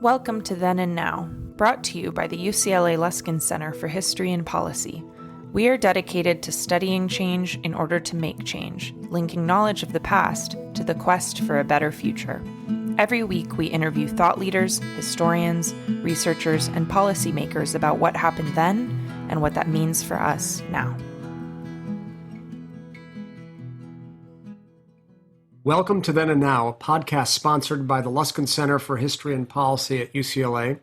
Welcome to Then and Now, brought to you by the UCLA Luskin Center for History and Policy. We are dedicated to studying change in order to make change, linking knowledge of the past to the quest for a better future. Every week, we interview thought leaders, historians, researchers, and policymakers about what happened then and what that means for us now. Welcome to Then and Now, a podcast sponsored by the Luskin Center for History and Policy at UCLA.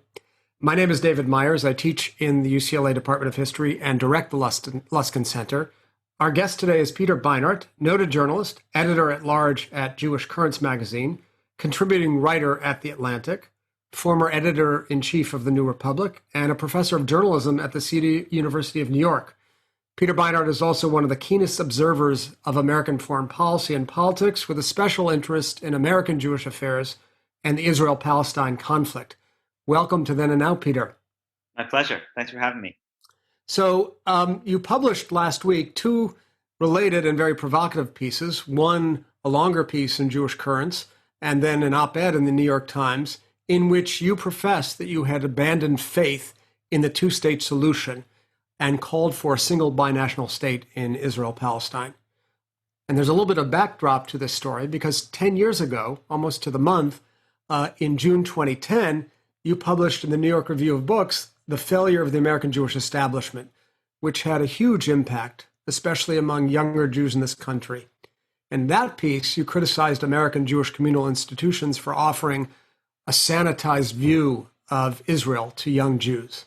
My name is David Myers. I teach in the UCLA Department of History and direct the Luskin Center. Our guest today is Peter Beinart, noted journalist, editor-at-large at Jewish Currents magazine, contributing writer at The Atlantic, former editor-in-chief of The New Republic, and a professor of journalism at the City University of New York. Peter Beinart is also one of the keenest observers of American foreign policy and politics, with a special interest in American Jewish affairs and the Israel-Palestine conflict. Welcome to Then and Now, Peter. My pleasure. Thanks for having me. So you published last week two related and very provocative pieces, one a longer piece in Jewish Currents, and then an op-ed in the New York Times, in which you professed that you had abandoned faith in the two-state solution and called for a single binational state in Israel-Palestine. And there's a little bit of backdrop to this story because 10 years ago, almost to the month, in June 2010, you published in the New York Review of Books, The Failure of the American Jewish Establishment, which had a huge impact, especially among younger Jews in this country. In that piece, you criticized American Jewish communal institutions for offering a sanitized view of Israel to young Jews.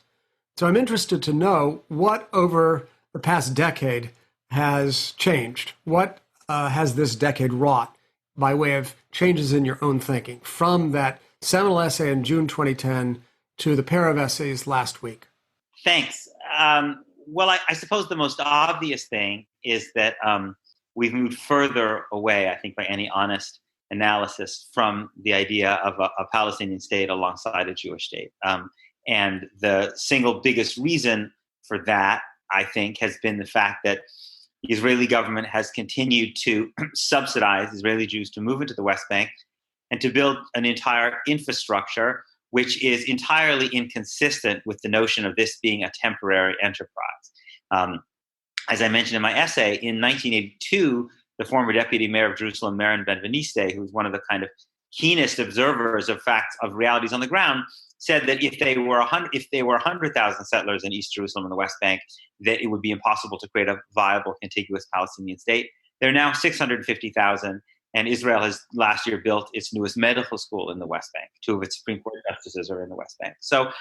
So I'm interested to know what over the past decade has changed. What has this decade wrought by way of changes in your own thinking from that seminal essay in June 2010 to the pair of essays last week? Thanks. Well, I suppose the most obvious thing is that we've moved further away, I think, by any honest analysis from the idea of a Palestinian state alongside a Jewish state. And the single biggest reason for that, I think, has been the fact that the Israeli government has continued to subsidize Israeli Jews to move into the West Bank and to build an entire infrastructure which is entirely inconsistent with the notion of this being a temporary enterprise. As I mentioned in my essay, in 1982, the former deputy mayor of Jerusalem, Meron Ben-Veniste, who was one of the kind of keenest observers of facts, of realities on the ground, said that if they were 100,000 settlers in East Jerusalem and the West Bank, that it would be impossible to create a viable, contiguous Palestinian state. There are now 650,000, and Israel has last year built its newest medical school in the West Bank. Two of its Supreme Court justices are in the West Bank. So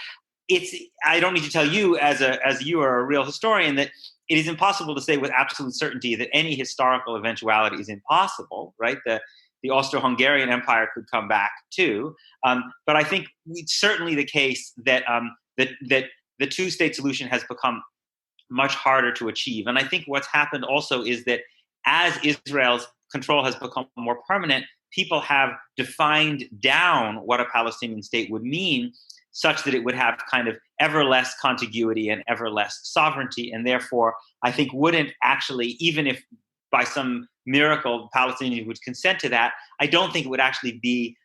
I don't need to tell you, as you are a real historian, that it is impossible to say with absolute certainty that any historical eventuality is impossible, right? The Austro-Hungarian Empire could come back too, but I think it's certainly the case that that the two-state solution has become much harder to achieve. And I think what's happened also is that as Israel's control has become more permanent, people have defined down what a Palestinian state would mean, such that it would have kind of ever less contiguity and ever less sovereignty, and therefore I think wouldn't actually, even if by some miracle Palestinians would consent to that, I don't think it would actually be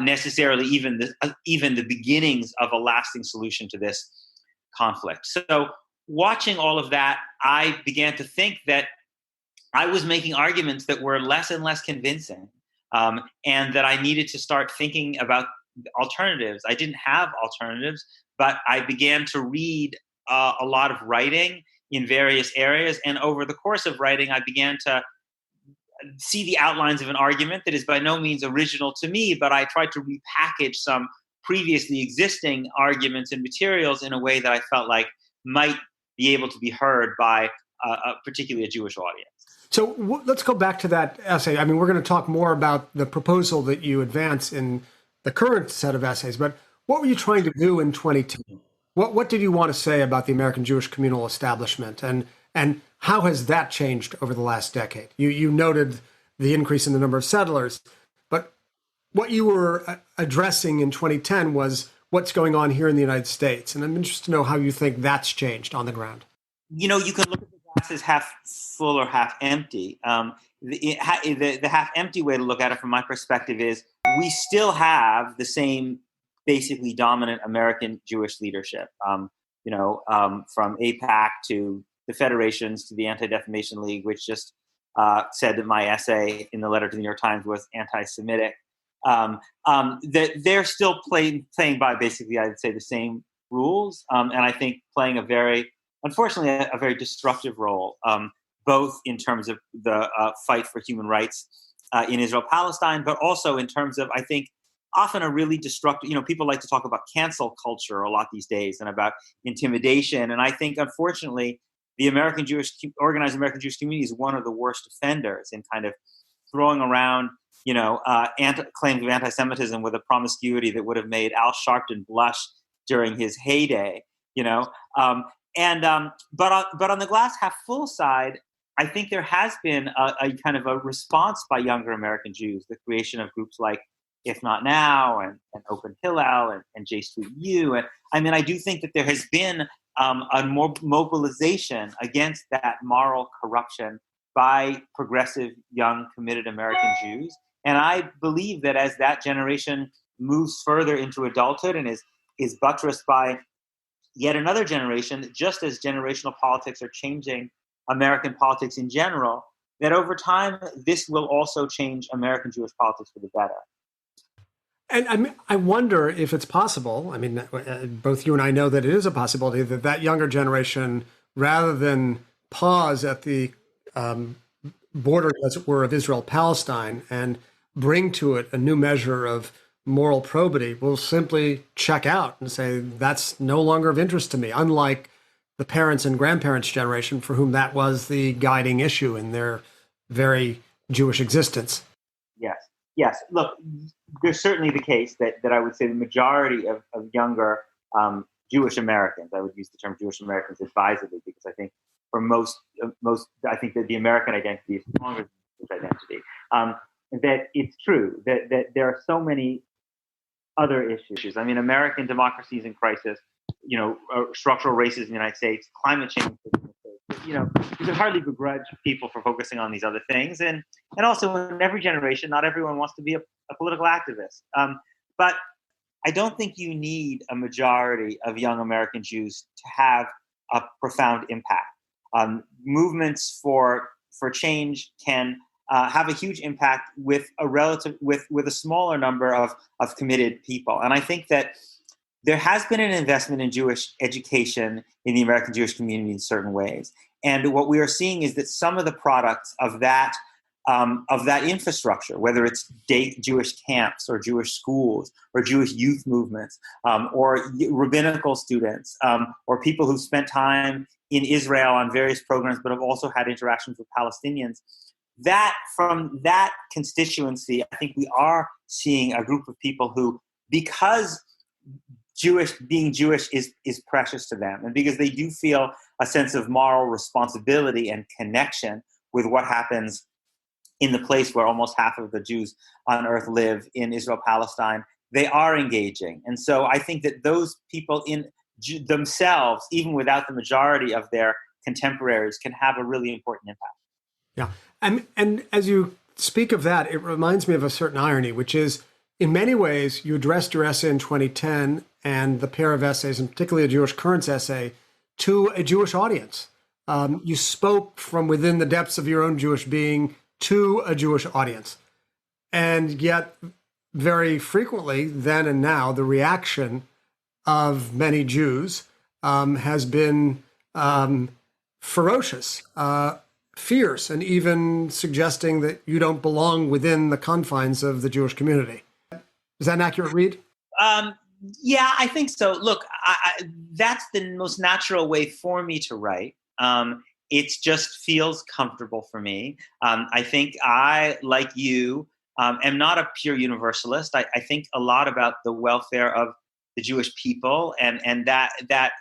necessarily even the beginnings of a lasting solution to this conflict. So watching all of that, I began to think that I was making arguments that were less and less convincing, and that I needed to start thinking about alternatives. I didn't have alternatives, but I began to read a lot of writing in various areas. And over the course of writing, I began to see the outlines of an argument that is by no means original to me, but I tried to repackage some previously existing arguments and materials in a way that I felt like might be able to be heard by particularly a Jewish audience. So let's go back to that essay. I mean, we're going to talk more about the proposal that you advance in the current set of essays, but what were you trying to do in 2010? What did you want to say about the American Jewish communal establishment, and how has that changed over the last decade? You noted the increase in the number of settlers, but what you were addressing in 2010 was what's going on here in the United States, and I'm interested to know how you think that's changed on the ground. You know, you can look at the glass as half full or half empty. The half empty way to look at it from my perspective is we still have the same basically dominant American Jewish leadership. From AIPAC to the federations to the Anti-Defamation League, which just said that my essay in the letter to the New York Times was anti-Semitic. That they're still playing by basically, I would say, the same rules, and I think playing unfortunately, a very destructive role, both in terms of the fight for human rights in Israel-Palestine, but also in terms of, I think, often a really destructive, people like to talk about cancel culture a lot these days and about intimidation. And I think, unfortunately, the organized American Jewish community is one of the worst offenders in kind of throwing around, claims of anti-Semitism with a promiscuity that would have made Al Sharpton blush during his heyday, But on the glass half full side, I think there has been a kind of a response by younger American Jews, the creation of groups like If Not Now and Open Hillel and J Street U. And I do think that there has been a more mobilization against that moral corruption by progressive, young, committed American Jews. And I believe that as that generation moves further into adulthood and is buttressed by yet another generation, just as generational politics are changing American politics in general, that over time, this will also change American Jewish politics for the better. And I wonder if it's possible. Both you and I know that it is a possibility that younger generation, rather than pause at the border, as it were, of Israel-Palestine and bring to it a new measure of moral probity, will simply check out and say, that's no longer of interest to me, unlike the parents and grandparents' generation for whom that was the guiding issue in their very Jewish existence. Yes. Look, there's certainly the case that I would say the majority of younger Jewish Americans, I would use the term Jewish Americans advisedly, because I think for most, I think that the American identity is stronger than the Jewish identity. That it's true that there are so many other issues. American democracy is in crisis. Structural racism in the United States, climate change. You can hardly begrudge people for focusing on these other things, and also in every generation, not everyone wants to be a political activist. But I don't think you need a majority of young American Jews to have a profound impact. Movements for change can have a huge impact with a smaller number of committed people, and I think that there has been an investment in Jewish education in the American Jewish community in certain ways. And what we are seeing is that some of the products of that infrastructure, whether it's Jewish camps or Jewish schools or Jewish youth movements or rabbinical students or people who spent time in Israel on various programs but have also had interactions with Palestinians, that from that constituency, I think we are seeing a group of people who, because being Jewish is precious to them, and because they do feel a sense of moral responsibility and connection with what happens in the place where almost half of the Jews on earth live in Israel-Palestine, they are engaging. And so I think that those people in themselves, even without the majority of their contemporaries, can have a really important impact. Yeah. And as you speak of that, it reminds me of a certain irony, which is, in many ways, you addressed your essay in 2010 and the pair of essays, and particularly a Jewish Currents essay, to a Jewish audience. You spoke from within the depths of your own Jewish being to a Jewish audience. And yet, very frequently, then and now, the reaction of many Jews has been ferocious, fierce, and even suggesting that you don't belong within the confines of the Jewish community. Is that an accurate read? Yeah, I think so. Look, that's the most natural way for me to write. It just feels comfortable for me. I think I, like you, am not a pure universalist. I think a lot about the welfare of the Jewish people, and that.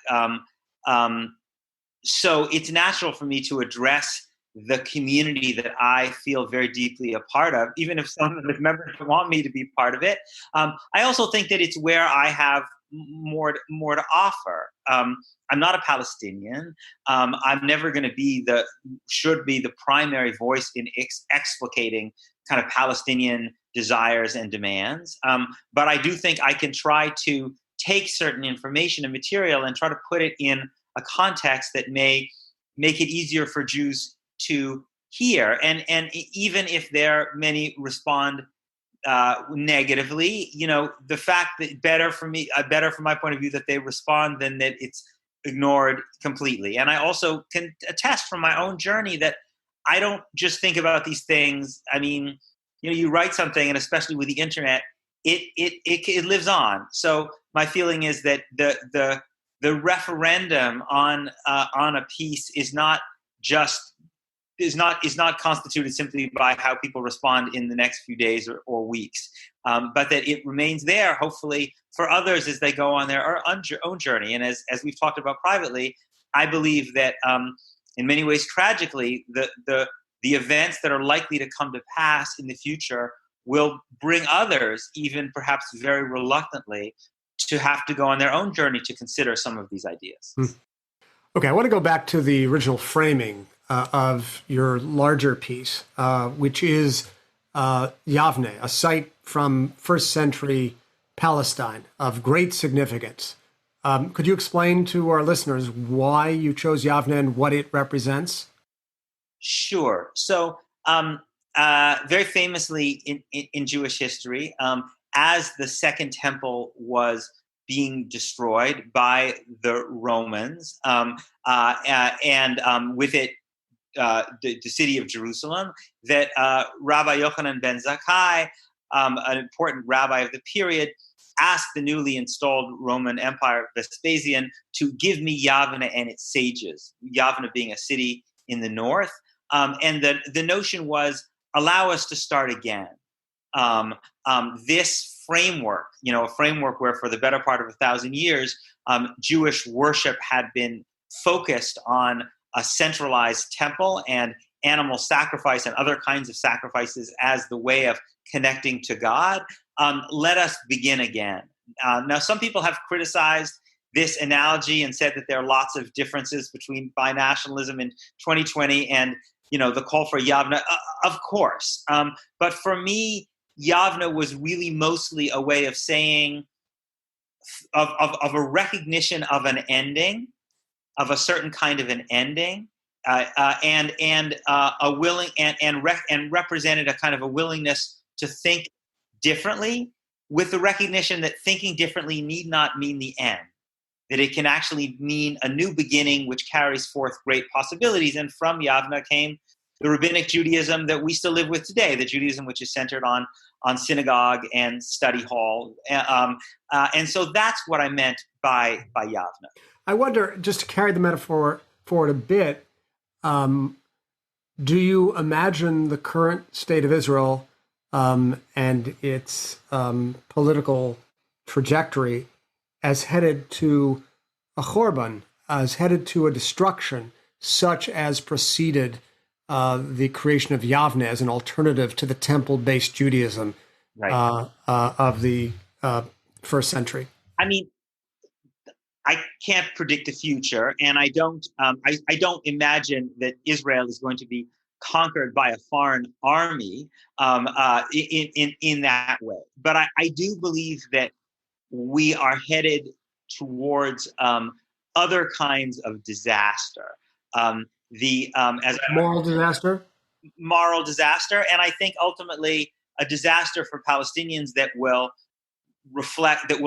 So it's natural for me to address the community that I feel very deeply a part of, even if some of the members don't want me to be part of it. I also think that it's where I have more to offer. I'm not a Palestinian. I'm never going to be should be the primary voice in explicating kind of Palestinian desires and demands. But I do think I can try to take certain information and material and try to put it in a context that may make it easier for Jews to hear. And even if many respond negatively, the fact that better from my point of view that they respond than that it's ignored completely. And I also can attest from my own journey that I don't just think about these things. I mean, you write something, and especially with the internet, it lives on. So my feeling is that the referendum on a piece is not constituted simply by how people respond in the next few days or weeks, but that it remains there, hopefully, for others as they go on their own journey. And as we've talked about privately, I believe that in many ways, tragically, the events that are likely to come to pass in the future will bring others, even perhaps very reluctantly, to have to go on their own journey to consider some of these ideas. Okay, I want to go back to the original framing of your larger piece, which is Yavne, a site from first century Palestine of great significance. Could you explain to our listeners why you chose Yavne and what it represents? Sure. So very famously in Jewish history, as the Second Temple was being destroyed by the Romans, and with it, the city of Jerusalem, that Rabbi Yochanan ben Zakkai, an important rabbi of the period, asked the newly installed Roman Empire Vespasian to give me Yavne and its sages, Yavne being a city in the north. And the notion was, allow us to start again. This framework, a framework where for the better part of 1,000 years, Jewish worship had been focused on a centralized temple and animal sacrifice and other kinds of sacrifices as the way of connecting to God. Let us begin again. Now, some people have criticized this analogy and said that there are lots of differences between binationalism in 2020 and the call for Yavne. Of course. But for me, Yavne was really mostly a way of saying, of a recognition of an ending, of a certain kind of an ending, and a willing and represented a kind of a willingness to think differently, with the recognition that thinking differently need not mean the end, that it can actually mean a new beginning which carries forth great possibilities. And from Yavne came the rabbinic Judaism that we still live with today, the Judaism which is centered on synagogue and study hall. And so that's what I meant by Yavne. I wonder, just to carry the metaphor forward a bit, do you imagine the current state of Israel and its political trajectory as headed to a chorban, as headed to a destruction, such as preceded the creation of Yavne as an alternative to the temple-based Judaism of the first century? I mean, I can't predict the future, and I don't imagine that Israel is going to be conquered by a foreign army in that way. But I do believe that we are headed towards other kinds of disaster. As moral disaster, and I think ultimately a disaster for Palestinians that will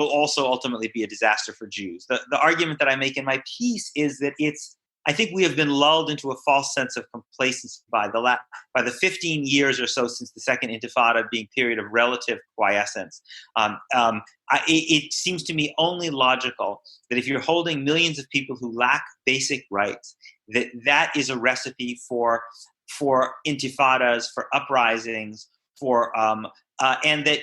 also ultimately be a disaster for Jews. The argument that I make in my piece is that I think we have been lulled into a false sense of complacency by the 15 years or so since the Second Intifada being a period of relative quiescence. It seems to me only logical that if you're holding millions of people who lack basic rights, that is a recipe for intifadas, for uprisings, and that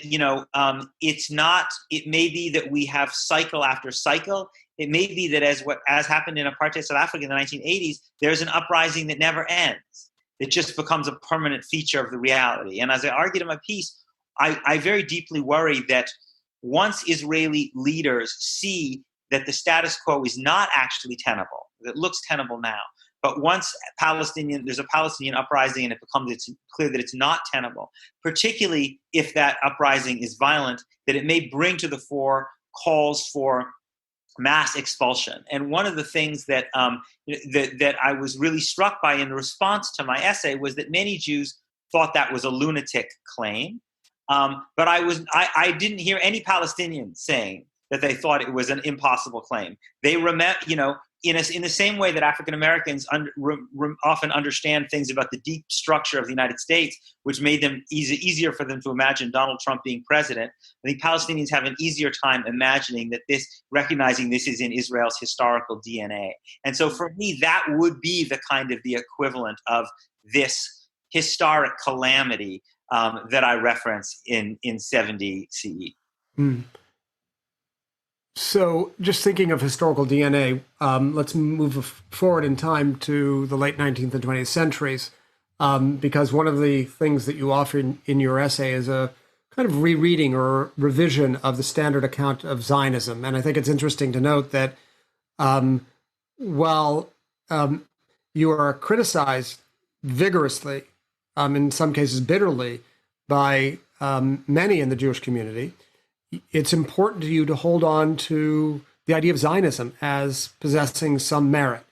it's not. It may be that we have cycle after cycle. It may be that as happened in apartheid South Africa in the 1980s, there's an uprising that never ends. It just becomes a permanent feature of the reality. And as I argued in my piece, I very deeply worry that once Israeli leaders see that the status quo is not actually tenable, it looks tenable now, but once there's a Palestinian uprising and it's clear that it's not tenable, particularly if that uprising is violent, that it may bring to the fore calls for mass expulsion. And one of the things that I was really struck by in the response to my essay was that many Jews thought that was a lunatic claim, but I didn't hear any Palestinians saying that they thought it was an impossible claim. They remember, in the same way that African Americans often understand things about the deep structure of the United States, which made them easier for them to imagine Donald Trump being president. I think Palestinians have an easier time imagining recognizing this is in Israel's historical DNA. And so for me, that would be the equivalent of this historic calamity that I reference in 70 CE. Mm. So just thinking of historical DNA, let's move forward in time to the late 19th and 20th centuries, because one of the things that you offer in your essay is a kind of rereading or revision of the standard account of Zionism. And I think it's interesting to note that while you are criticized vigorously, in some cases bitterly, by many in the Jewish community, it's important to you to hold on to the idea of Zionism as possessing some merit.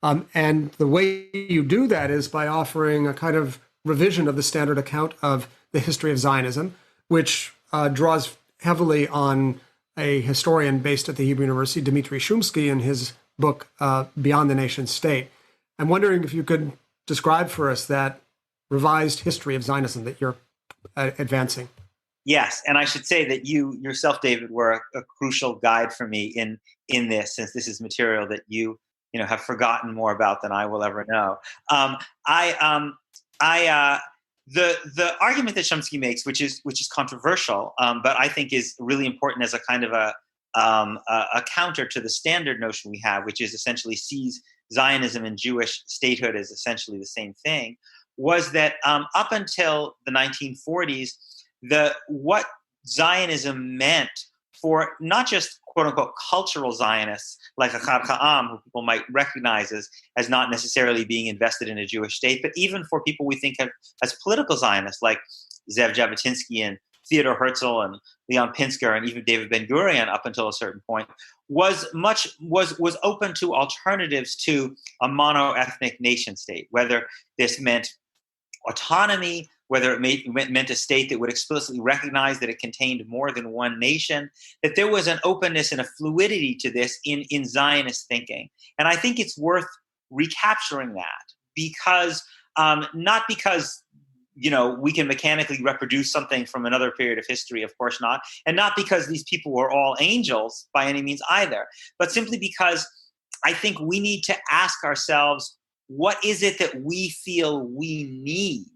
And the way you do that is by offering a kind of revision of the standard account of the history of Zionism, which draws heavily on a historian based at the Hebrew University, Dmitry Shumsky, in his book, Beyond the Nation State. I'm wondering if you could describe for us that revised history of Zionism that you're advancing. Yes, and I should say that you yourself, David, were a crucial guide for me in this, since this is material that you have forgotten more about than I will ever know. The argument that Chomsky makes, which is controversial, but I think is really important as a kind of a counter to the standard notion we have, which is essentially sees Zionism and Jewish statehood as essentially the same thing, was that up until the 1940s. What Zionism meant for not just quote unquote cultural Zionists like Achad Ha'am, who people might recognize as not necessarily being invested in a Jewish state, but even for people we think of as political Zionists like Zev Jabotinsky and Theodor Herzl and Leon Pinsker and even David Ben-Gurion up until a certain point, was open to alternatives to a mono-ethnic nation state, whether this meant autonomy, whether it meant a state that would explicitly recognize that it contained more than one nation, that there was an openness and a fluidity to this in Zionist thinking. And I think it's worth recapturing that because, not because we can mechanically reproduce something from another period of history, of course not, and not because these people were all angels by any means either, but simply because I think we need to ask ourselves, what is it that we feel we need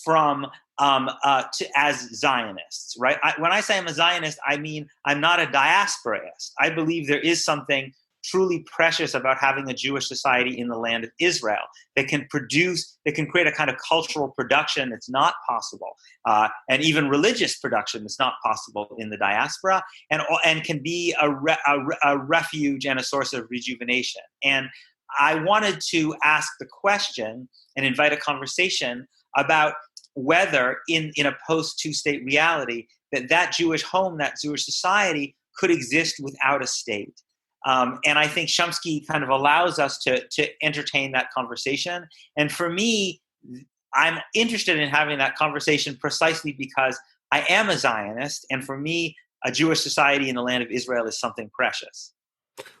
from as Zionists, right? When I say I'm a Zionist, I mean I'm not a diasporaist. I believe there is something truly precious about having a Jewish society in the land of Israel that can create a kind of cultural production that's not possible, and even religious production that's not possible in the diaspora, and can be a refuge and a source of rejuvenation. And I wanted to ask the question and invite a conversation about whether in a post-two-state reality that Jewish home, that Jewish society could exist without a state. And I think Chomsky kind of allows us to entertain that conversation. And for me, I'm interested in having that conversation precisely because I am a Zionist. And for me, a Jewish society in the land of Israel is something precious.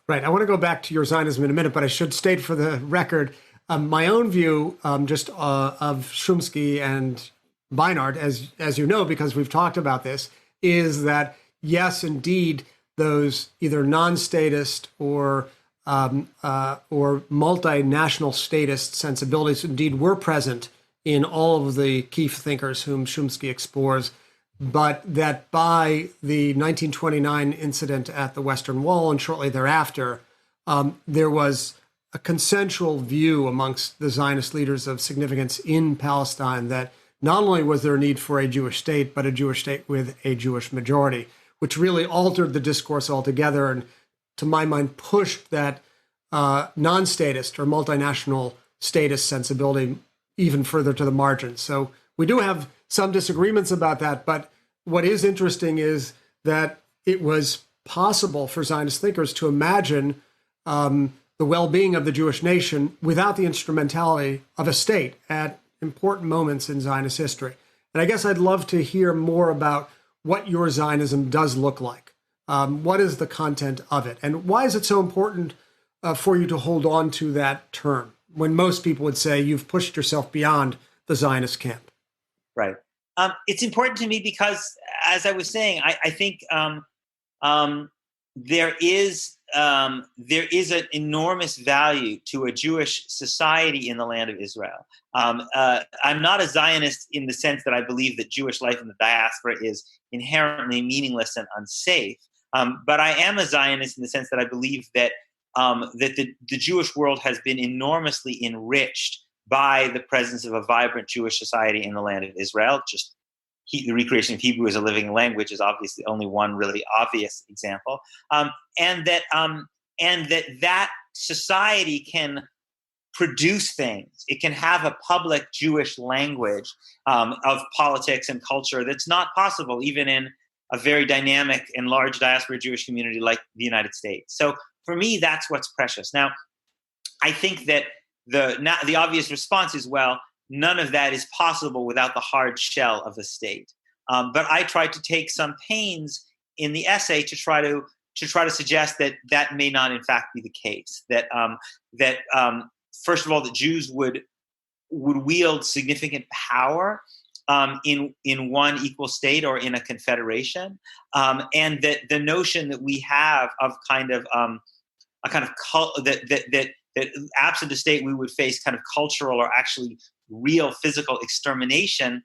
Right. I want to go back to your Zionism in a minute, but I should state for the record, my own view of Chomsky and Beinart, as you know, because we've talked about this, is that, yes, indeed, those either non-statist or multinational statist sensibilities indeed were present in all of the key thinkers whom Chomsky explores, but that by the 1929 incident at the Western Wall and shortly thereafter, there was a consensual view amongst the Zionist leaders of significance in Palestine that not only was there a need for a Jewish state, but a Jewish state with a Jewish majority, which really altered the discourse altogether and, to my mind, pushed that non-statist or multinational statist sensibility even further to the margins. So we do have some disagreements about that, but what is interesting is that it was possible for Zionist thinkers to imagine the well-being of the Jewish nation without the instrumentality of a state at important moments in Zionist history. And I guess I'd love to hear more about what your Zionism does look like. What is the content of it? And why is it so important for you to hold on to that term when most people would say you've pushed yourself beyond the Zionist camp? Right. It's important to me because, as I was saying, I think there is an enormous value to a Jewish society in the land of Israel. I'm not a Zionist in the sense that I believe that Jewish life in the diaspora is inherently meaningless and unsafe. But I am a Zionist in the sense that I believe that the Jewish world has been enormously enriched by the presence of a vibrant Jewish society in the land of Israel. Just the recreation of Hebrew as a living language is obviously only one really obvious example, and that society can produce things. It can have a public Jewish language of politics and culture that's not possible even in a very dynamic and large diaspora Jewish community like the United States. So for me, that's what's precious. Now, I think that the obvious response is, well, none of that is possible without the hard shell of the state. But I tried to take some pains in the essay to try to suggest that that may not, in fact, be the case. That first of all, that Jews would wield significant power in one equal state or in a confederation, and that the notion that we have of that absent a state we would face kind of cultural or actually real physical extermination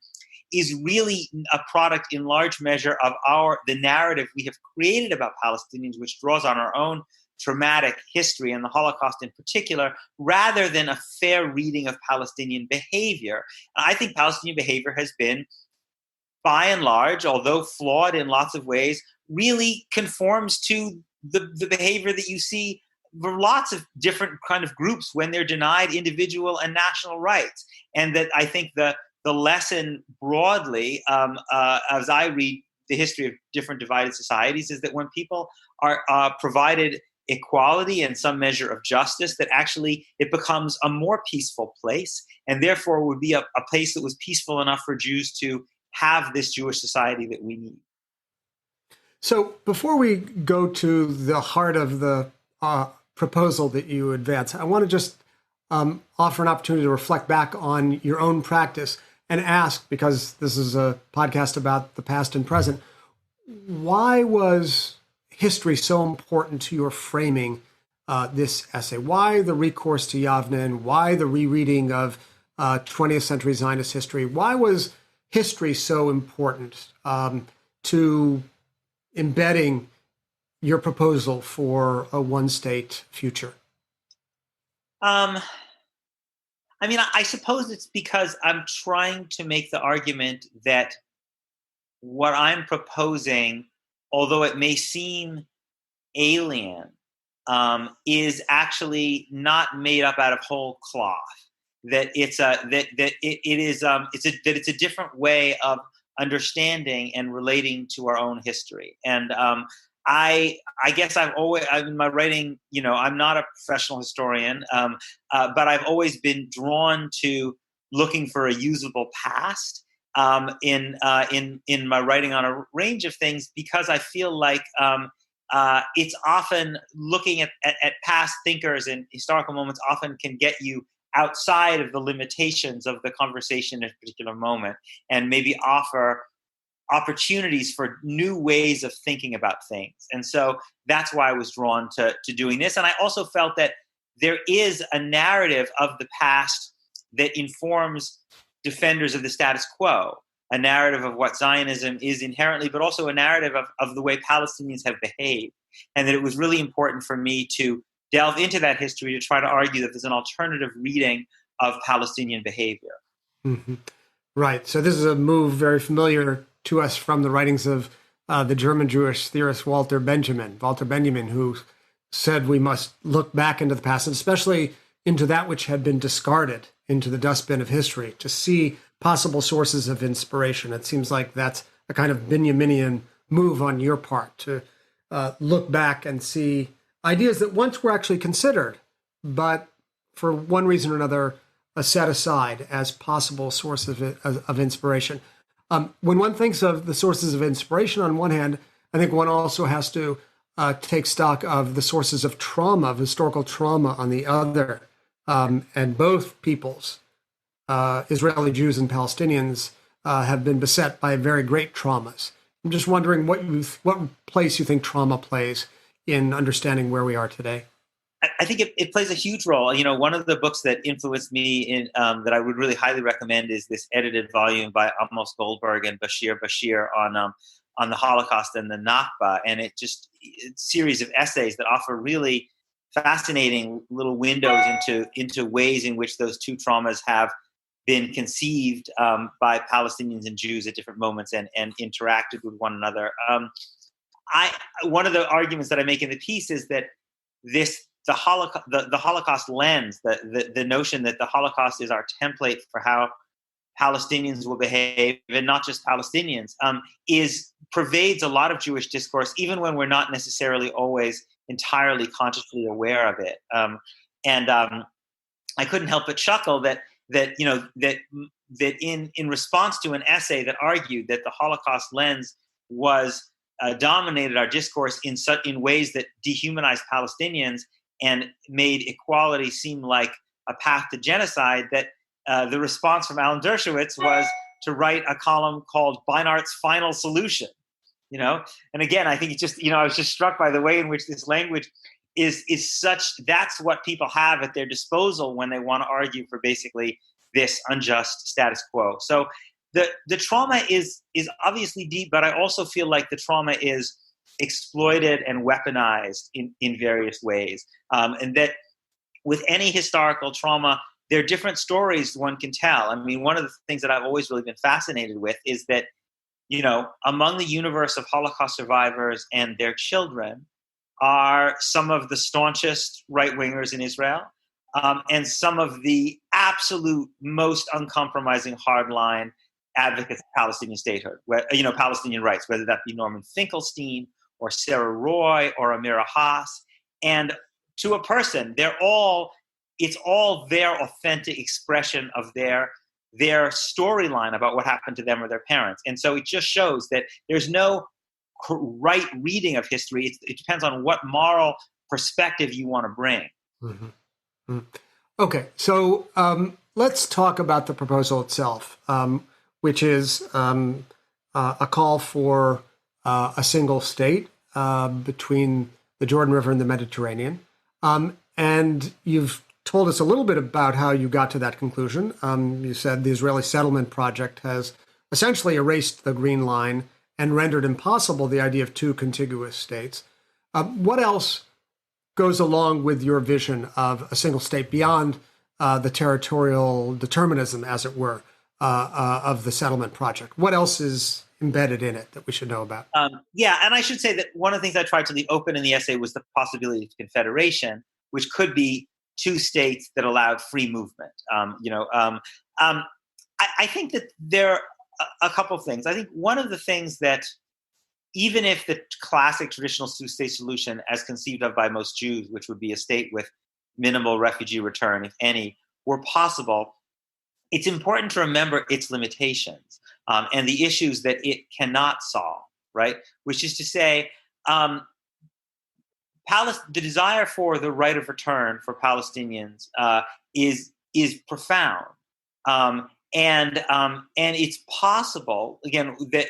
is really a product in large measure of the narrative we have created about Palestinians, which draws on our own traumatic history and the Holocaust in particular, rather than a fair reading of Palestinian behavior. I think Palestinian behavior has been, by and large, although flawed in lots of ways, really conforms to the behavior that you see for lots of different kind of groups when they're denied individual and national rights. And that I think the lesson broadly, as I read the history of different divided societies, is that when people are provided equality and some measure of justice, that actually it becomes a more peaceful place, and therefore would be a place that was peaceful enough for Jews to have this Jewish society that we need. So before we go to the heart of the proposal that you advance, I want to just offer an opportunity to reflect back on your own practice and ask, because this is a podcast about the past and present, why was history so important to your framing this essay? Why the recourse to Yavne? Why the rereading of 20th century Zionist history? Why was history so important to embedding your proposal for a one-state future? I mean, I suppose it's because I'm trying to make the argument that what I'm proposing, although it may seem alien, is actually not made up out of whole cloth. That it's a different way of understanding and relating to our own history. And I guess I've in my writing, I'm not a professional historian, but I've always been drawn to looking for a usable past in my writing on a range of things, because I feel like it's often looking at past thinkers and historical moments often can get you outside of the limitations of the conversation at a particular moment, and maybe offer opportunities for new ways of thinking about things. And so that's why I was drawn to doing this. And I also felt that there is a narrative of the past that informs defenders of the status quo, a narrative of what Zionism is inherently, but also a narrative of the way Palestinians have behaved. And that it was really important for me to delve into that history to try to argue that there's an alternative reading of Palestinian behavior. Mm-hmm. Right. So this is a move very familiar to us from the writings of the German Jewish theorist Walter Benjamin, who said we must look back into the past, and especially into that which had been discarded into the dustbin of history, to see possible sources of inspiration. It seems like that's a kind of Benjaminian move on your part, to look back and see ideas that once were actually considered, but for one reason or another, set aside as possible sources of inspiration. When one thinks of the sources of inspiration on one hand, I think one also has to take stock of the sources of trauma, of historical trauma on the other. And both peoples, Israeli Jews and Palestinians, have been beset by very great traumas. I'm just wondering what place you think trauma plays in understanding where we are today. I think it plays a huge role. You know, one of the books that influenced me in that I would really highly recommend is this edited volume by Amos Goldberg and Bashir on the Holocaust and the Nakba, and it's a series of essays that offer really fascinating little windows into ways in which those two traumas have been conceived by Palestinians and Jews at different moments and interacted with one another. One of the arguments that I make in the piece is that the Holocaust lens, the notion that the Holocaust is our template for how Palestinians will behave, and not just Palestinians, pervades a lot of Jewish discourse, even when we're not necessarily always entirely consciously aware of it. I couldn't help but chuckle that in response to an essay that argued that the Holocaust lens was dominated our discourse in ways that dehumanized Palestinians and made equality seem like a path to genocide, that the response from Alan Dershowitz was to write a column called Beinart's Final Solution. And again, I think I was just struck by the way in which this language is such. That's what people have at their disposal when they want to argue for basically this unjust status quo. So the trauma is obviously deep, but I also feel like the trauma is exploited and weaponized in various ways. And that with any historical trauma, there are different stories one can tell. I mean, one of the things that I've always really been fascinated with is that, among the universe of Holocaust survivors and their children are some of the staunchest right-wingers in Israel, and some of the absolute most uncompromising hardline advocates of Palestinian statehood, Palestinian rights, whether that be Norman Finkelstein or Sarah Roy or Amira Haas. And to a person, it's all their authentic expression of their storyline about what happened to them or their parents. And so it just shows that there's no right reading of history. It depends on what moral perspective you want to bring. Mm-hmm. Mm-hmm. Okay, so let's talk about the proposal itself, which is a call for a single state between the Jordan River and the Mediterranean. And you've told us a little bit about how you got to that conclusion. You said the Israeli settlement project has essentially erased the Green Line and rendered impossible the idea of two contiguous states. What else goes along with your vision of a single state beyond the territorial determinism, as it were, of the settlement project? What else is embedded in it that we should know about? And I should say that one of the things I tried to leave open in the essay was the possibility of confederation, which could be two states that allowed free movement. I think that there are a couple of things. I think one of the things that, even if the classic traditional two-state solution as conceived of by most Jews, which would be a state with minimal refugee return, if any, were possible, it's important to remember its limitations and the issues that it cannot solve, right? Which is to say, the desire for the right of return for Palestinians is profound, and it's possible, again, that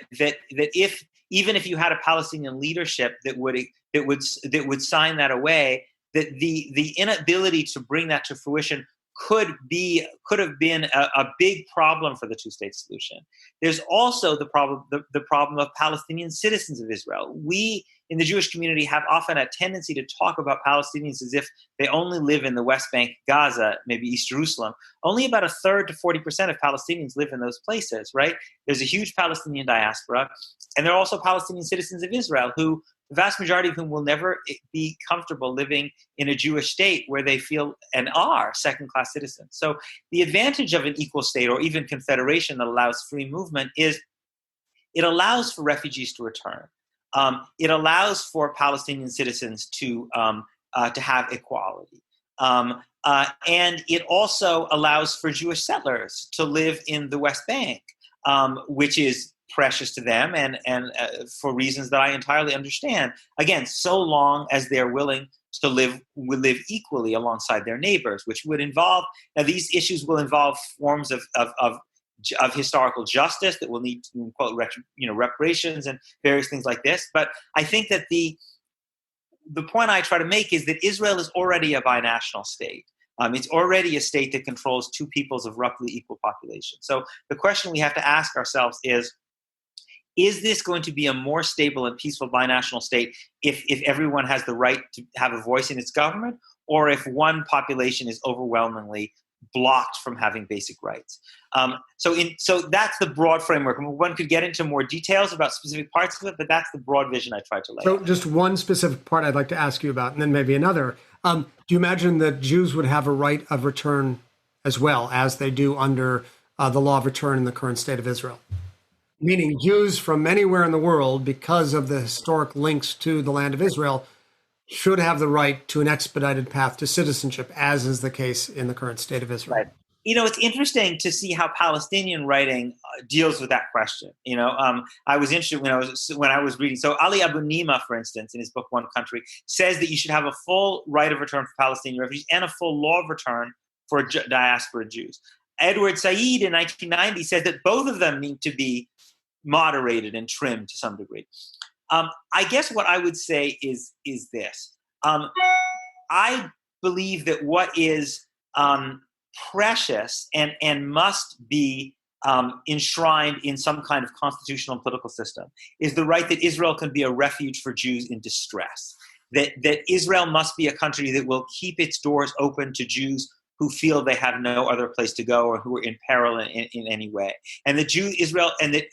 if even if you had a Palestinian leadership that would sign that away, that the inability to bring that to fruition could have been a big problem for the two-state solution. There's also the problem of Palestinian citizens of Israel. We in the Jewish community have often a tendency to talk about Palestinians as if they only live in the West Bank, Gaza, maybe East Jerusalem. Only about a third to 40% of Palestinians live in those places, right? There's a huge Palestinian diaspora, and there are also Palestinian citizens of Israel who, the vast majority of whom will never be comfortable living in a Jewish state where they feel and are second-class citizens. So the advantage of an equal state or even confederation that allows free movement is it allows for refugees to return. It allows for Palestinian citizens to have equality. And it also allows for Jewish settlers to live in the West Bank, which is precious to them and for reasons that I entirely understand. Again, so long as they're willing to live equally alongside their neighbors, which would involve, now these issues will involve forms of historical justice that will need to quote reparations and various things like this. But I think that the point I try to make is that Israel is already a binational state. It's already a state that controls two peoples of roughly equal population. So the question we have to ask ourselves is this going to be a more stable and peaceful binational state if everyone has the right to have a voice in its government, or if one population is overwhelmingly blocked from having basic rights? So that's the broad framework. One could get into more details about specific parts of it, but that's the broad vision I tried to lay out. So just one specific part I'd like to ask you about, and then maybe another. Do you imagine that Jews would have a right of return as well as they do under the law of return in the current state of Israel? Meaning Jews from anywhere in the world, because of the historic links to the land of Israel, should have the right to an expedited path to citizenship, as is the case in the current state of Israel. Right. It's interesting to see how Palestinian writing deals with that question. I was interested when I was reading. So Ali Abu Nima, for instance, in his book One Country, says that you should have a full right of return for Palestinian refugees and a full law of return for diaspora Jews. Edward Said in 1990 says that both of them need to be moderated and trimmed to some degree. I guess what I would say is this. I believe that what is precious and must be enshrined in some kind of constitutional and political system is the right that Israel can be a refuge for Jews in distress. That Israel must be a country that will keep its doors open to Jews who feel they have no other place to go or who are in peril in any way. And that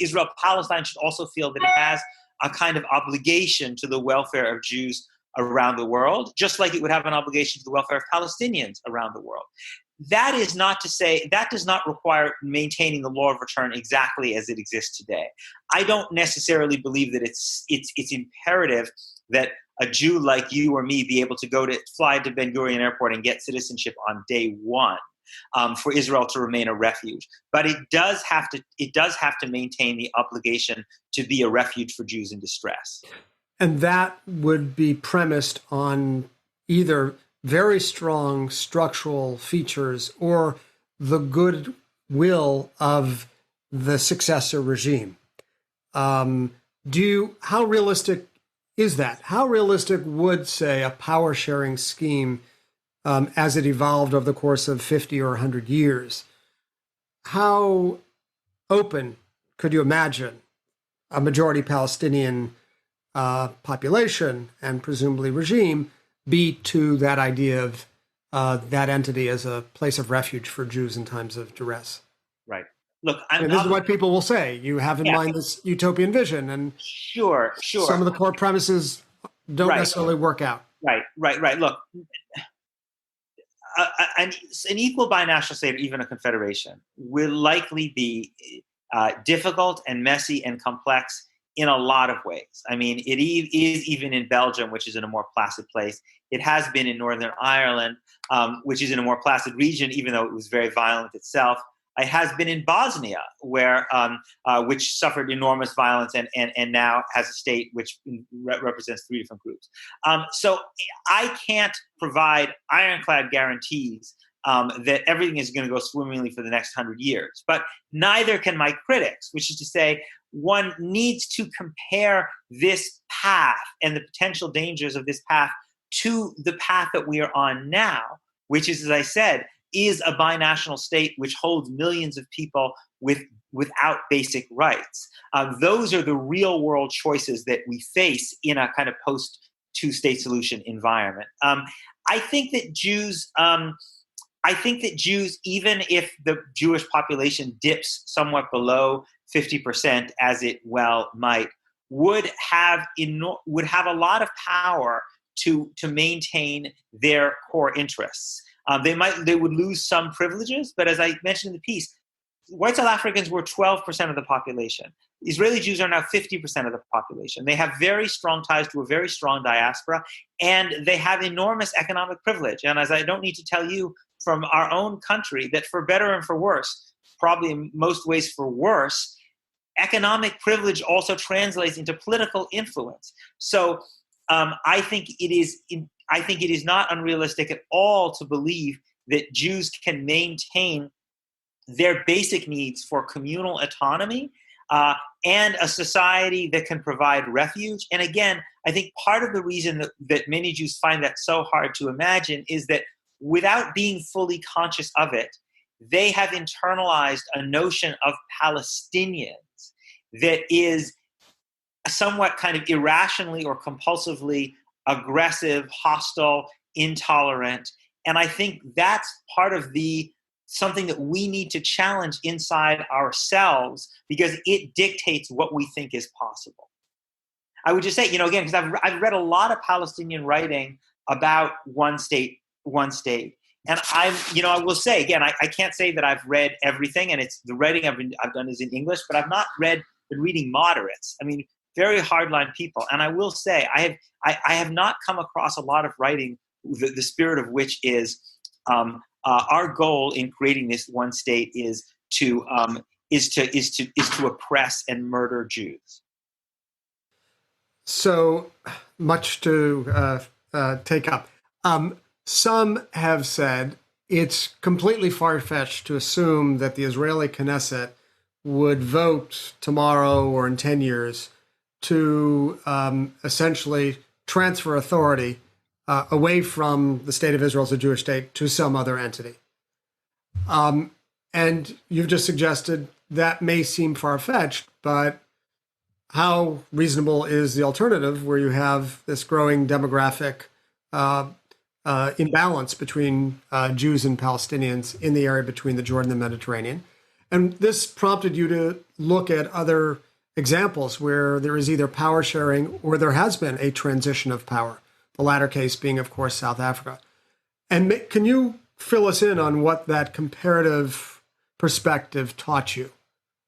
Israel-Palestine should also feel that it has a kind of obligation to the welfare of Jews around the world, just like it would have an obligation to the welfare of Palestinians around the world. That is not to say, that does not require maintaining the law of return exactly as it exists today. I don't necessarily believe that it's imperative that a Jew like you or me be able to fly to Ben Gurion Airport and get citizenship on day one for Israel to remain a refuge. But it does have to maintain the obligation to be a refuge for Jews in distress. And that would be premised on either very strong structural features or the goodwill of the successor regime. How realistic is that? How realistic would, say, a power-sharing scheme as it evolved over the course of 50 or 100 years, how open could you imagine a majority Palestinian population and presumably regime be to that idea of that entity as a place of refuge for Jews in times of duress? Right. Look, this is what people will say. You have in mind this utopian vision, and sure. Some of the core premises don't necessarily work out. Right. Look, an equal binational state, or even a confederation, will likely be difficult and messy and complex in a lot of ways. I mean, it is even in Belgium, which is in a more placid place. It has been in Northern Ireland, which is in a more placid region, even though it was very violent itself. It has been in Bosnia, which suffered enormous violence and now has a state which represents three different groups. So I can't provide ironclad guarantees that everything is going to go swimmingly for the next 100 years. But neither can my critics, which is to say, one needs to compare this path and the potential dangers of this path to the path that we are on now, which is, as I said, is a binational state which holds millions of people without basic rights. Those are the real world choices that we face in a kind of post two-state solution environment. I think that Jews, even if the Jewish population dips somewhat below 50%, as it well might, would have a lot of power to maintain their core interests. They would lose some privileges, but as I mentioned in the piece, white South Africans were 12% of the population. Israeli Jews are now 50% of the population. They have very strong ties to a very strong diaspora, and they have enormous economic privilege. And as I don't need to tell you from our own country, that for better and for worse, probably in most ways for worse, economic privilege also translates into political influence. So I think it is not unrealistic at all to believe that Jews can maintain their basic needs for communal autonomy and a society that can provide refuge. And again, I think part of the reason that many Jews find that so hard to imagine is that without being fully conscious of it, they have internalized a notion of Palestinians that is somewhat kind of irrationally or compulsively aggressive, hostile, intolerant. And I think that's part of something that we need to challenge inside ourselves, because it dictates what we think is possible. I would just say, again, because I've read a lot of Palestinian writing about one state. And I will say, again, I can't say that I've read everything, and it's the writing I've done is in English, but I've not been reading moderates. I mean, very hardline people. And I will say, I have not come across a lot of writing, the spirit of which is, our goal in creating this one state is to oppress and murder Jews. So much to take up. Some have said it's completely far-fetched to assume that the Israeli Knesset would vote tomorrow or in 10 years to essentially transfer authority away from the state of Israel as a Jewish state to some other entity. And you've just suggested that may seem far-fetched, but how reasonable is the alternative where you have this growing demographic imbalance between Jews and Palestinians in the area between the Jordan and the Mediterranean? And this prompted you to look at other examples where there is either power sharing or there has been a transition of power. The latter case being, of course, South Africa. And can you fill us in on what that comparative perspective taught you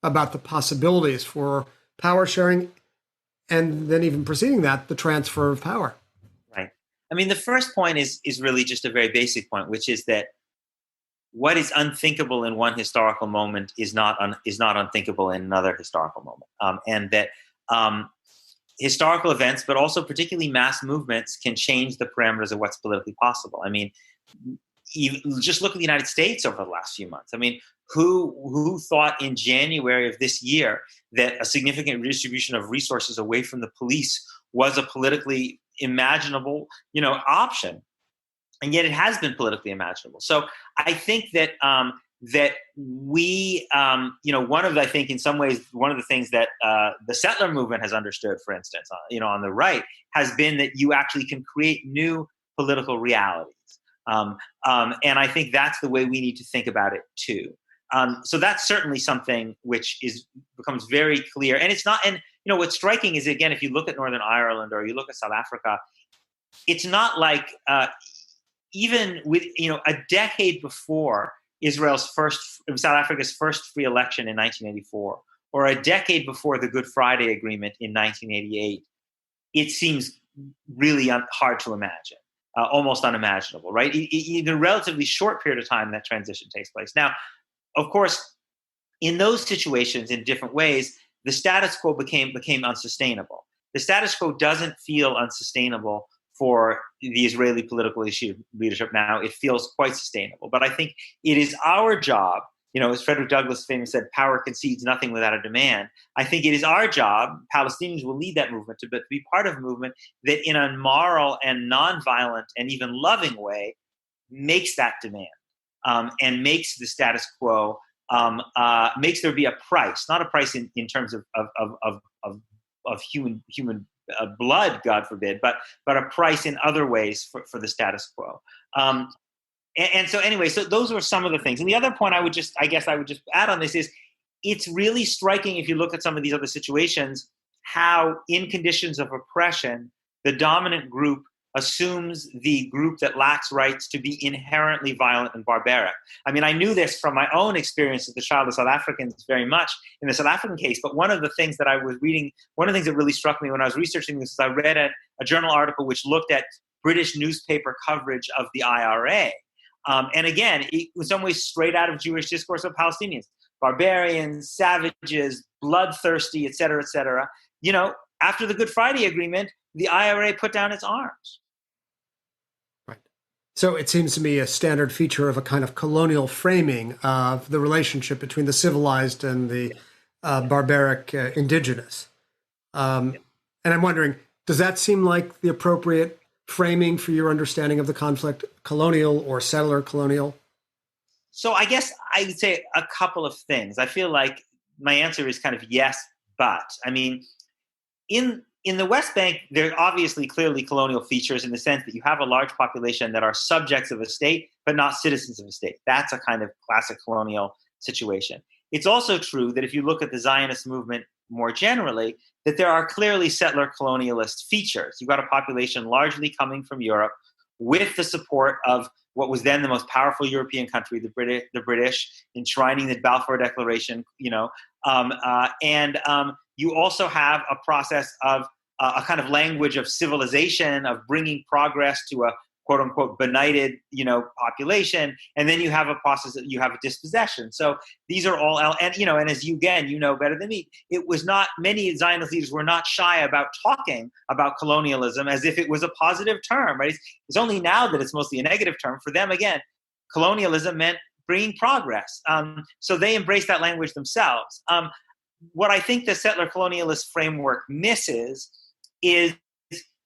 about the possibilities for power sharing, and then even preceding that, the transfer of power? Right. I mean, the first point is really just a very basic point, which is that what is unthinkable in one historical moment is not unthinkable in another historical moment, and that historical events, but also particularly mass movements, can change the parameters of what's politically possible. I mean, just look at the United States over the last few months. I mean, who thought in January of this year that a significant redistribution of resources away from the police was a politically imaginable, option? And yet it has been politically imaginable. So I think that that we, I think in some ways, one of the things that the settler movement has understood, for instance, on the right, has been that you actually can create new political realities. And I think that's the way we need to think about it too. So that's certainly something which becomes very clear. And it's not, and what's striking is, again, if you look at Northern Ireland or you look at South Africa, it's not like even with, a decade before South Africa's first free election in 1984, or a decade before the Good Friday Agreement in 1988, it seems really hard to imagine, almost unimaginable, right? In a relatively short period of time, that transition takes place. Now, of course, in those situations, in different ways, the status quo became unsustainable. The status quo doesn't feel unsustainable for the Israeli political leadership now. It feels quite sustainable. But I think it is our job, as Frederick Douglass famously said, power concedes nothing without a demand. I think it is our job, Palestinians will lead that movement, to be part of a movement that in a moral and nonviolent and even loving way makes that demand. and makes the status quo, makes there be a price, not a price in terms of human blood, God forbid, but a price in other ways for the status quo. And so anyway, so those were some of the things. And the other point I would just add on this is, it's really striking if you look at some of these other situations, how in conditions of oppression, the dominant group assumes the group that lacks rights to be inherently violent and barbaric. I mean, I knew this from my own experience as a child of South Africans very much in the South African case, but one of the things that I was reading, one of the things that really struck me when I was researching this is I read a journal article which looked at British newspaper coverage of the IRA. And again, it was in some ways straight out of Jewish discourse of Palestinians. Barbarians, savages, bloodthirsty, et cetera, et cetera. You know, after the Good Friday Agreement, the IRA put down its arms. Right. So it seems to me a standard feature of a kind of colonial framing of the relationship between the civilized and the barbaric indigenous. And I'm wondering, does that seem like the appropriate framing for your understanding of the conflict, colonial or settler colonial? So I guess I would say a couple of things. I feel like my answer is kind of yes, but. I mean, in the West Bank, there are obviously clearly colonial features in the sense that you have a large population that are subjects of a state, but not citizens of a state. That's a kind of classic colonial situation. It's also true that if you look at the Zionist movement more generally, that there are clearly settler colonialist features. You've got a population largely coming from Europe with the support of what was then the most powerful European country, the British, enshrining the Balfour Declaration, you know, and you also have a process of a kind of language of civilization, of bringing progress to a quote unquote benighted, you know, population, and then you have a process that you have a dispossession. So these are all, and you know, and as you again, you know better than me, it was not, many Zionist leaders were not shy about talking about colonialism as if it was a positive term, right? It's only now that it's mostly a negative term. For them, again, colonialism meant bringing progress. So they embraced that language themselves. What I think the settler colonialist framework misses is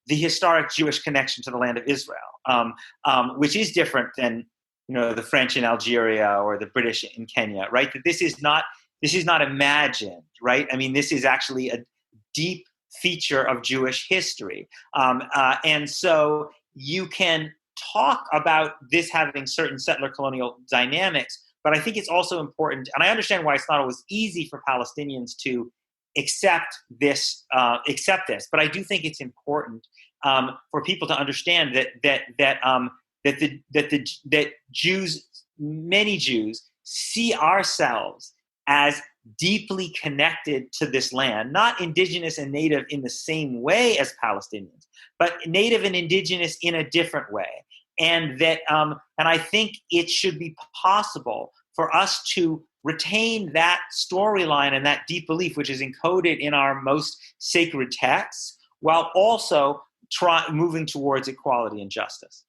the historic Jewish connection to the land of Israel, which is different than, you know, the French in Algeria or the British in Kenya, right? That this is not imagined, right? I mean, this is actually a deep feature of Jewish history, and so you can talk about this having certain settler colonial dynamics, but I think it's also important, and I understand why it's not always easy for Palestinians to accept this, but I do think it's important for people to understand that Jews, many Jews, see ourselves as deeply connected to this land, not indigenous and native in the same way as Palestinians, but native and indigenous in a different way, and that, and I think it should be possible for us to retain that storyline and that deep belief, which is encoded in our most sacred texts, while also moving towards equality and justice.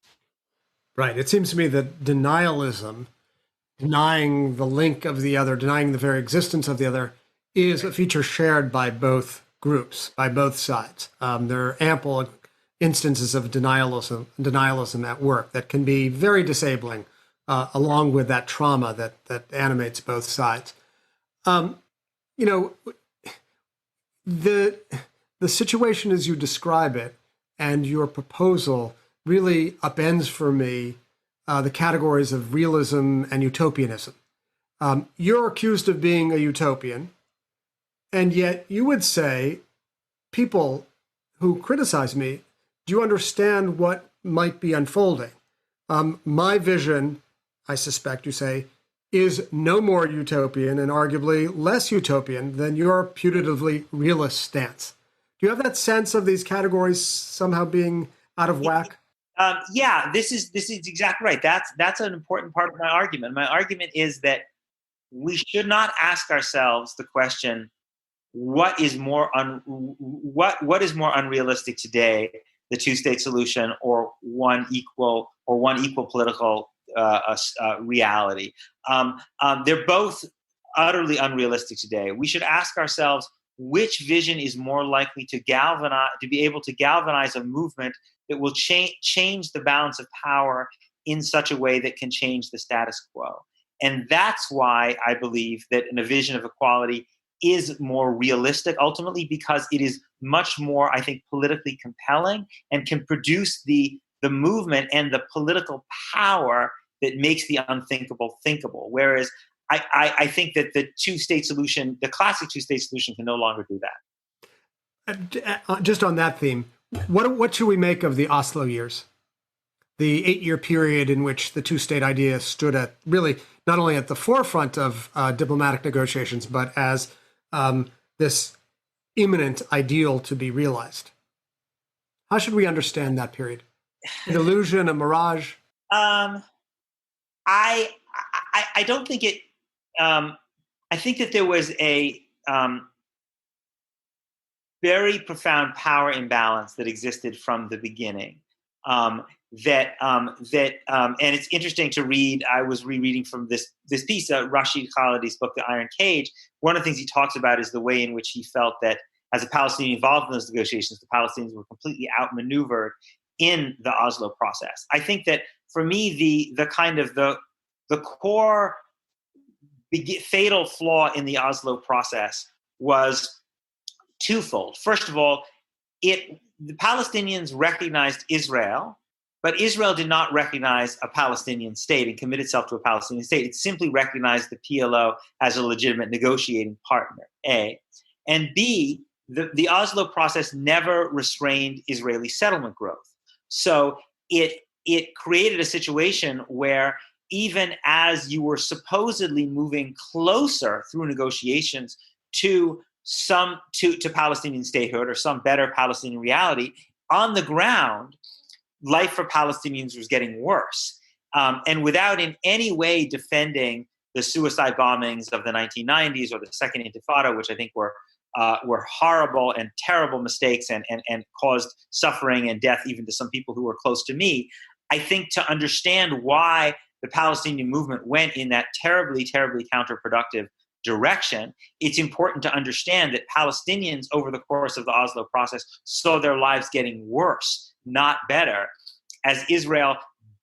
Right. It seems to me that denialism, denying the link of the other, denying the very existence of the other, is a feature shared by both groups, by both sides. There are ample instances of denialism at work that can be very disabling, along with that trauma that animates both sides. You know, the situation as you describe it and your proposal really upends for me the categories of realism and utopianism. You're accused of being a utopian, and yet you would say, people who criticize me, do you understand what might be unfolding? My vision, I suspect you say, is no more utopian and arguably less utopian than your putatively realist stance. Do you have that sense of these categories somehow being out of whack? Yeah, this is exactly right. That's an important part of my argument. My argument is that we should not ask ourselves the question, what is more unrealistic today, the two-state solution or one equal political reality. They're both utterly unrealistic today. We should ask ourselves which vision is more likely to be able to galvanize a movement that will change the balance of power in such a way that can change the status quo. And that's why I believe that a vision of equality is more realistic ultimately, because it is much more, I think, politically compelling and can produce the movement and the political power that makes the unthinkable thinkable. Whereas I think that the two-state solution, the classic two-state solution, can no longer do that. Just on that theme, what should we make of the Oslo years? The 8-year period in which the two-state idea stood at really not only at the forefront of diplomatic negotiations, but as this imminent ideal to be realized. How should we understand that period? An illusion, a mirage? I don't think it. I think that there was a very profound power imbalance that existed from the beginning. And it's interesting to read. I was rereading from this piece, Rashid Khalidi's book, The Iron Cage. One of the things he talks about is the way in which he felt that as a Palestinian involved in those negotiations, the Palestinians were completely outmaneuvered in the Oslo process. I think that for me, the kind of the core fatal flaw in the Oslo process was twofold. First of all, the Palestinians recognized Israel, but Israel did not recognize a Palestinian state and commit itself to a Palestinian state. It simply recognized the PLO as a legitimate negotiating partner, A. And B, the Oslo process never restrained Israeli settlement growth. So it created a situation where even as you were supposedly moving closer through negotiations to Palestinian statehood or some better Palestinian reality, on the ground, life for Palestinians was getting worse. And without in any way defending the suicide bombings of the 1990s or the Second Intifada, which I think were horrible and terrible mistakes and caused suffering and death even to some people who were close to me, I think to understand why the Palestinian movement went in that terribly, terribly counterproductive direction, it's important to understand that Palestinians over the course of the Oslo process saw their lives getting worse, not better, as Israel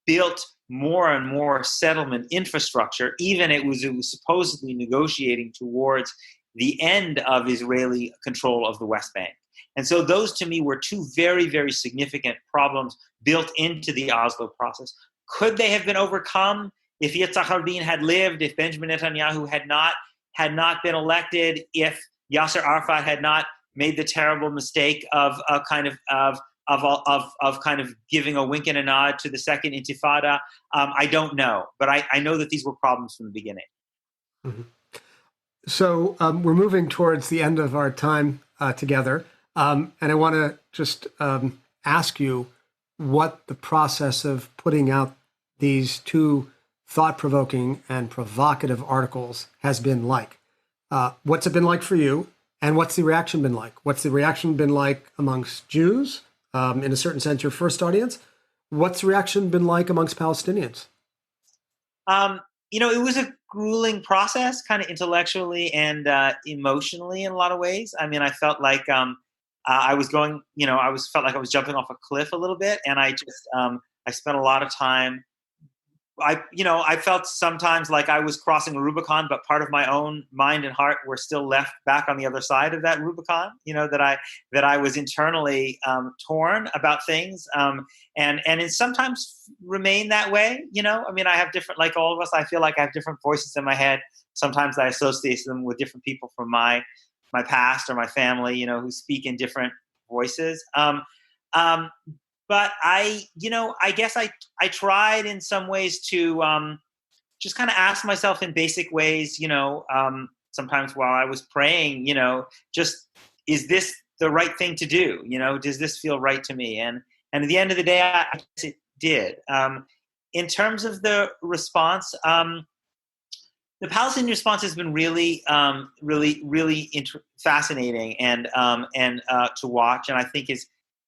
built more and more settlement infrastructure, even it was supposedly negotiating towards the end of Israeli control of the West Bank. And so those to me were two very, very significant problems built into the Oslo process. Could they have been overcome if Yitzhak Rabin had lived, if Benjamin Netanyahu had not been elected, if Yasser Arafat had not made the terrible mistake of kind of giving a wink and a nod to the Second Intifada? I don't know, but I know that these were problems from the beginning. Mm-hmm. So we're moving towards the end of our time together, and I want to just ask you what the process of putting out these two thought-provoking and provocative articles has been like. What's it been like for you, and what's the reaction been like? What's the reaction been like amongst Jews, in a certain sense, your first audience? What's the reaction been like amongst Palestinians? It was a grueling process, kind of intellectually and emotionally in a lot of ways. I mean, I felt like I was going, felt like I was jumping off a cliff a little bit, and I spent a lot of time. I felt sometimes like I was crossing a Rubicon, but part of my own mind and heart were still left back on the other side of that Rubicon. That I was internally torn about things, and it sometimes remain that way. I have different, like all of us. I feel like I have different voices in my head. Sometimes I associate them with different people from my past or my family, who speak in different voices. But I guess I tried in some ways to just kind of ask myself in basic ways, sometimes while I was praying, just, is this the right thing to do? Does this feel right to me? And at the end of the day, I guess it did. In terms of the response, the Palestinian response has been really, really fascinating and to watch, and I think is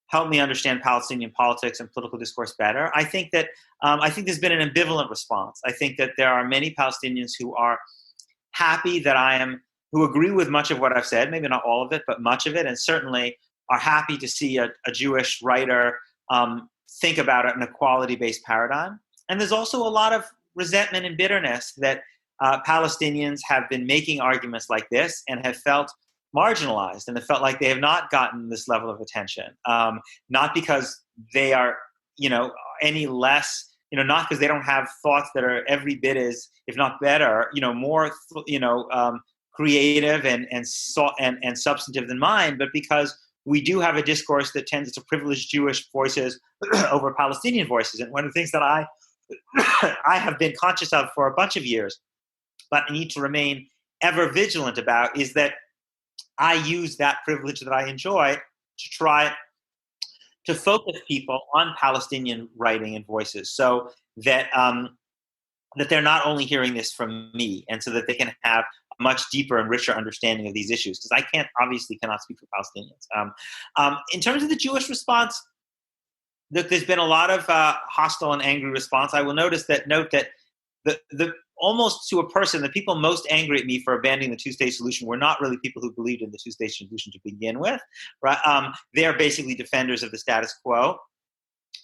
helped me understand Palestinian politics and political discourse better. I think that there's been an ambivalent response. I think that there are many Palestinians who are happy who agree with much of what I've said, maybe not all of it, but much of it, and certainly are happy to see a Jewish writer think about an equality-based paradigm. And there's also a lot of resentment and bitterness that Palestinians have been making arguments like this and have felt marginalized and have felt like they have not gotten this level of attention. Not because they are, any less, not because they don't have thoughts that are every bit as, if not better, more, creative and substantive than mine, but because we do have a discourse that tends to privilege Jewish voices over Palestinian voices. And one of the things that I have been conscious of for a bunch of years, but I need to remain ever vigilant about, is that I use that privilege that I enjoy to try to focus people on Palestinian writing and voices, so that that they're not only hearing this from me, and so that they can have a much deeper and richer understanding of these issues. Because I cannot speak for Palestinians. In terms of the Jewish response, look, there's been a lot of hostile and angry response. I will note that the almost to a person, the people most angry at me for abandoning the two-state solution were not really people who believed in the two-state solution to begin with. Right? They are basically defenders of the status quo.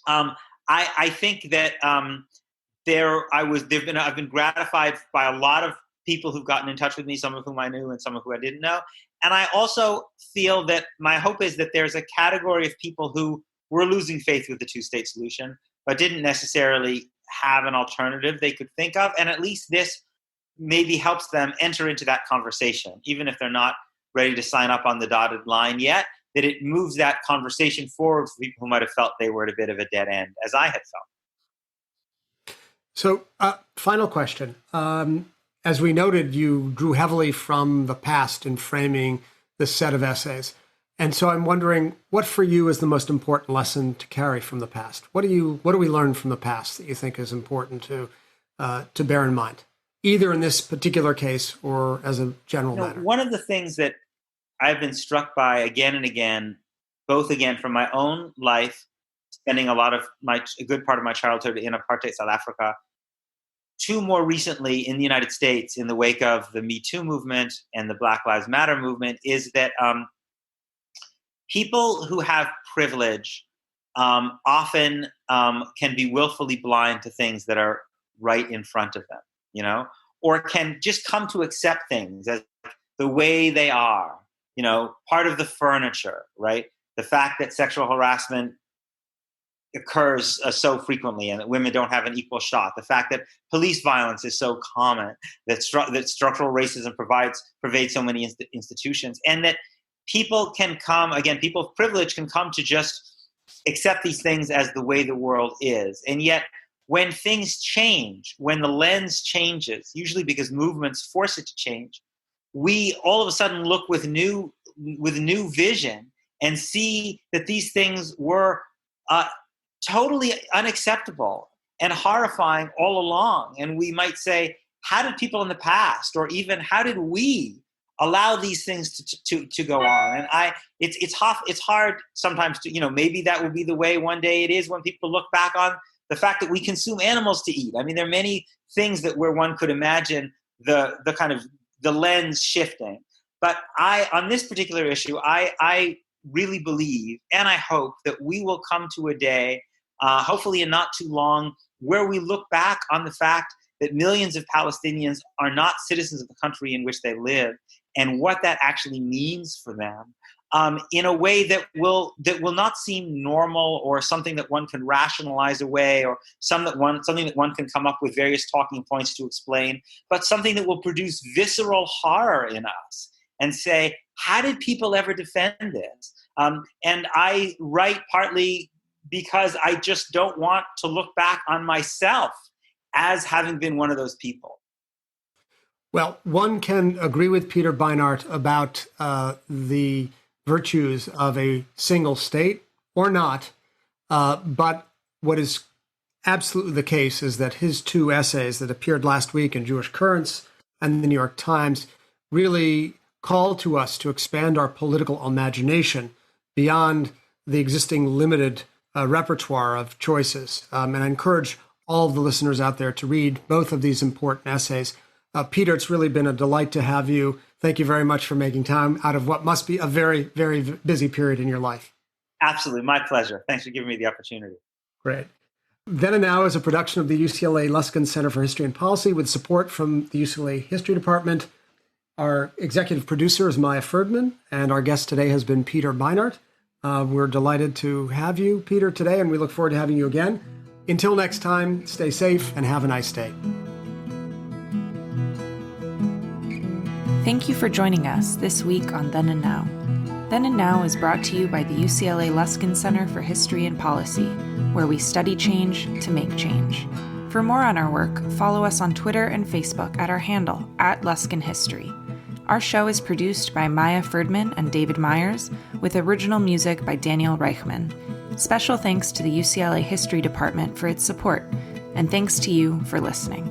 I think that I've been gratified by a lot of people who've gotten in touch with me, some of whom I knew and some of whom I didn't know. And I also feel that my hope is that there's a category of people who were losing faith with the two-state solution, but didn't necessarily have an alternative they could think of. And at least this maybe helps them enter into that conversation, even if they're not ready to sign up on the dotted line yet, that it moves that conversation forward for people who might have felt they were at a bit of a dead end, as I had felt. So, final question. As we noted, you drew heavily from the past in framing this set of essays. And so I'm wondering, what for you is the most important lesson to carry from the past? What do we learn from the past that you think is important to bear in mind, either in this particular case or as a general matter? One of the things that I've been struck by again and again, both again from my own life, spending a good part of my childhood in apartheid South Africa, to more recently in the United States in the wake of the Me Too movement and the Black Lives Matter movement, is that people who have privilege often can be willfully blind to things that are right in front of them, or can just come to accept things as the way they are, part of the furniture, right? The fact that sexual harassment occurs so frequently and that women don't have an equal shot, the fact that police violence is so common, that structural racism pervades so many institutions, and that people of privilege can come to just accept these things as the way the world is. And yet, when things change, when the lens changes, usually because movements force it to change, we all of a sudden look with new vision and see that these things were totally unacceptable and horrifying all along. And we might say, how did people in the past, or even how did we allow these things to go on? And it's hard sometimes to, maybe that will be the way one day it is when people look back on the fact that we consume animals to eat. I mean, there are many things where one could imagine the kind of the lens shifting. But on this particular issue, I really believe, and I hope that we will come to a day, hopefully in not too long, where we look back on the fact that millions of Palestinians are not citizens of the country in which they live, and what that actually means for them, in a way that will not seem normal or something that one can rationalize away, or something that one can come up with various talking points to explain, but something that will produce visceral horror in us and say, how did people ever defend this? And I write partly because I just don't want to look back on myself as having been one of those people. Well, one can agree with Peter Beinart about the virtues of a single state or not. But what is absolutely the case is that his two essays that appeared last week in Jewish Currents and the New York Times really call to us to expand our political imagination beyond the existing limited repertoire of choices. And I encourage all of the listeners out there to read both of these important essays. Peter, it's really been a delight to have you. Thank you very much for making time out of what must be a very, very busy period in your life. Absolutely. My pleasure. Thanks for giving me the opportunity. Great. Then and Now is a production of the UCLA Luskin Center for History and Policy with support from the UCLA History Department. Our executive producer is Maya Ferdman, and our guest today has been Peter Beinart. We're delighted to have you, Peter, today, and we look forward to having you again. Until next time, stay safe and have a nice day. Thank you for joining us this week on Then and Now. Then and Now is brought to you by the UCLA Luskin Center for History and Policy, where we study change to make change. For more on our work, follow us on Twitter and Facebook at our handle, @LuskinHistory. Our show is produced by Maya Ferdman and David Myers, with original music by Daniel Reichman. Special thanks to the UCLA History Department for its support, and thanks to you for listening.